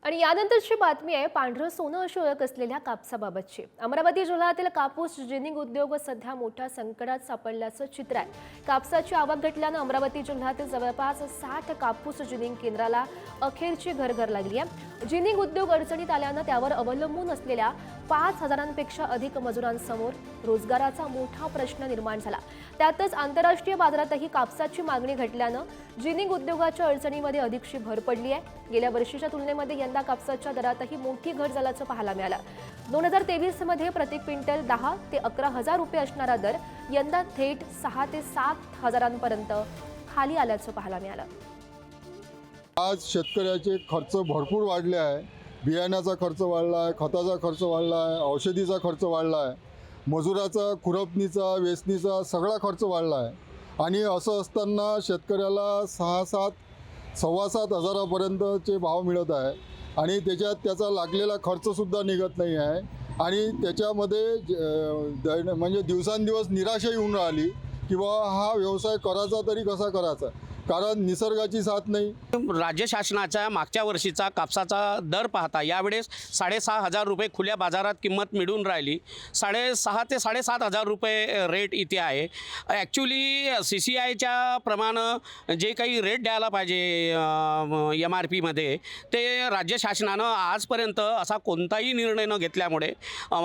आणि यानंतरची बातमी आहे पांढरं सोनं अशी ओळख असलेल्या कापसाबाबतची। अमरावती जिल्ह्यातील कापूस जिनिंग उद्योग सध्या मोठ्या संकटात सापडल्याचं चित्र आहे। कापसाची आवक घटल्यानं अमरावती जिल्ह्यातील जवळपास 60 कापूस जिनिंग केंद्राला अखेरची घरघर लागली आहे। जिनिंग उद्योग अडचणीत आल्यानं त्यावर अवलंबून असलेल्या 5000पेक्षा अधिक मजुरांसमोर रोजगाराचा मोठा प्रश्न निर्माण झाला। त्यातच आंतरराष्ट्रीय बाजारातही कापसाची मागणी घटल्यानं जिनिंग उद्योगाच्या अडचणीमध्ये अधिकशी भर पडली आहे। गेल्या वर्षीच्या तुलनेमध्ये यंदा कापसाच्या दरातही मोठी घट झाल्याचं पाहायला मिळालं। 2023 मध्ये प्रति क्विंटल 10 ते 11,000 रुपये असणारा दर यंदा थेट 6 ते 7 हजारांपर्यंत खाली आल्याचं पाहायला मिळालं। आज शेतकऱ्याचे खर्च भरपूर वाढले आहे। बियाण्याचा खर्च वाढला आहे, खताचा खर्च वाढला आहे, औषधीचा खर्च वाढला आहे, मजुराचा, खुरपणीचा, वेचणीचा सगळा खर्च वाढला आहे। आणि असं असताना शेतकऱ्याला 6-7 हजारापर्यंतचे भाव मिळत आहे आणि त्याचा लागलेला खर्चसुद्धा निघत नाही आहे। आणि त्याच्यामध्ये म्हणजे दिवसांदिवस निराशा येऊन राहिली की बाबा हा व्यवसाय करायचा तरी कसा करायचा, कारण निसर्गाची साथ नाही। राज्य शासनाच्या मागच्या वर्षीचा कापसाचा दर पाहता यावेळेस 6,500 रुपये खुल्या बाजारात किंमत मिळून राहिली। 6,500 ते 7,500 रुपये रेट इथे आहे। ॲक्च्युली CCIच्या प्रमाणे जे काही रेट द्यायला पाहिजे MRPमध्ये ते राज्य शासनानं आजपर्यंत असा कोणताही निर्णय न घेतल्यामुळे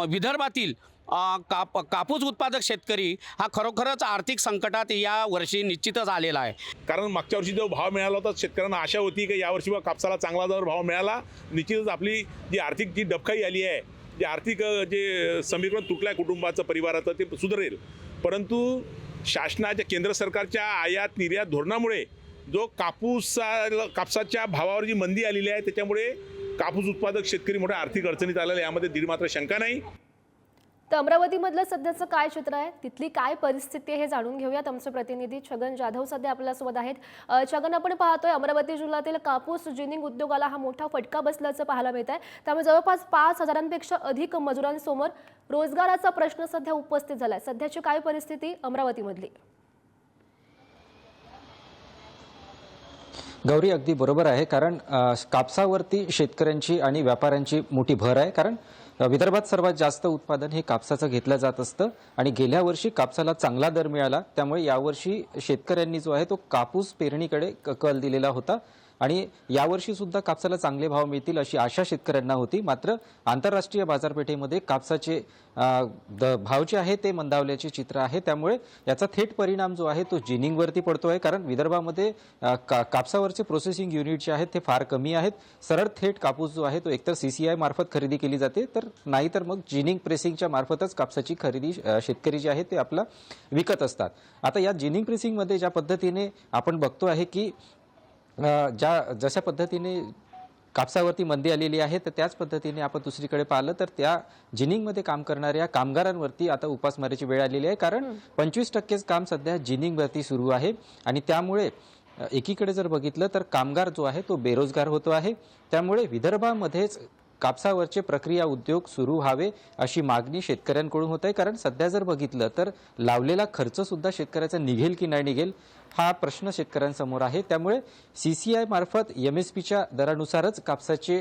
विदर्भातील कापूस उत्पादक शेतकरी हा खरोखरच आर्थिक संकटात या वर्षी निश्चितच आलेला आहे। कारण मागच्या वर्षी जो भाव मिळाला होता शेतकऱ्यांना आशा होती की यावर्षी कापसाला चांगला जर भाव मिळाला निश्चितच आपली जी आर्थिक जी डबकाई आली आहे, जे आर्थिक जे समीकरण तुटलं कुटुंबाचं परिवाराचं ते सुधारेल। परंतु शासनाच्या केंद्र सरकारच्या आयात निर्यात धोरणामुळे जो कापसाच्या भावावर जी मंदी आलेली आहे त्याच्यामुळे कापूस उत्पादक शेतकरी मोठ्या आर्थिक अडचणीत आलेले, यामध्ये दीड मात्र शंका नाही। तर अमरावतीमधलं सध्याचं काय चित्र आहे, तिथली काय परिस्थिती आहे हे जाणून घेऊयात। आमचे प्रतिनिधी छगन जाधव सध्या आपल्यासोबत आहेत। छगन, आपण पाहतोय अमरावती जिल्ह्यातील कापूस जिनिंग उद्योगाला हा मोठा फटका बसल्याचं पाहायला मिळत आहे। त्यामुळे जवळपास 5,000पेक्षा अधिक मजुरांसमोर रोजगाराचा प्रश्न सध्या उपस्थित झालाय। सध्याची काय परिस्थिती अमरावतीमधली? गौरी, अगदी बरोबर आहे, कारण कापसावरती शेतकऱ्यांची आणि व्यापाऱ्यांची मोठी भर आहे। कारण विदर्भात सर्वात जास्त उत्पादन हे कापसाचं घेतलं जात असतं आणि गेल्या वर्षी कापसाला चांगला दर मिळाला, त्यामुळे यावर्षी शेतकऱ्यांनी जो आहे तो कापूस पेरणीकडे कल दिलेला होता आणि यावर्षी सुद्धा कापसाला चांगले भाव मिळतील अशी आशा शेतकऱ्यांना होती। मात्र आंतरराष्ट्रीय बाजारपेठेमध्ये कापसाचे भाव जे आहे ते मंदावल्याचे चित्र आहे, त्यामुळे याचा थेट परिणाम जो आहे तो जिनिंगवरती पडतोय। कारण विदर्भामध्ये कापसावरचे प्रोसेसिंग युनिट जे आहेत ते फार कमी आहेत। सरळ थेट कापूस जो आहे तो एकतर CCI मार्फत खरेदी केली जाते, तर नाहीतर मग जिनिंग प्रेसिंगच्या मार्फतच कापसाची खरेदी शेतकरी जे आहे ते आपला विकत असतात। आता या जिनिंग प्रेसिंगमध्ये ज्या पद्धतीने आपण बघतो आहे की जशा पद्धतीने कापसावरती मंदी आलेली आहे, तर त्याच पद्धतीने आपण दुसरीकडे पाहिलं तर त्या जिनिंगमध्ये काम करणाऱ्या कामगारांवरती आता उपासमारीची वेळ आलेली आहे। कारण 25% काम सध्या जिनिंगवरती सुरू आहे आणि त्यामुळे एकीकडे जर बघितलं तर कामगार जो आहे तो बेरोजगार होतो आहे। त्यामुळे विदर्भामध्येच कापसावरचे प्रक्रिया उद्योग सुरू व्हावे अशी मागणी शेतकऱ्यांकडून होत आहे। कारण सध्या जर बघितलं तर लावलेला खर्च सुद्धा शेतकऱ्याचा निघेल की नाही निघेल हा प्रश्न शेतकऱ्यांसमोर आहे। त्यामुळे CCI मार्फत MSPच्या दरानुसारच कापसाचे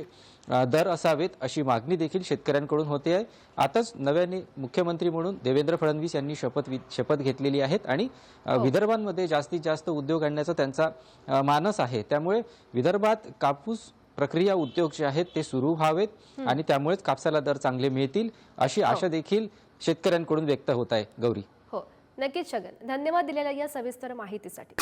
दर असावेत अशी मागणी देखील शेतकऱ्यांकडून होते आहे। आताच नव्याने मुख्यमंत्री म्हणून देवेंद्र फडणवीस यांनी शपथ घेतलेली आहेत आणि विदर्भामध्ये जास्तीत जास्त उद्योग आणण्याचा त्यांचा मानस आहे। त्यामुळे विदर्भात कापूस प्रक्रिया उद्योग जे आहेत ते सुरू व्हावेत आणि त्यामुळेच कापसाला दर चांगले मिळतील अशी आशा देखील शेतकऱ्यांकडून व्यक्त होत आहे। गौरी, हो, नक्कीच छगन, धन्यवाद दिलेल्या या सविस्तर माहितीसाठी।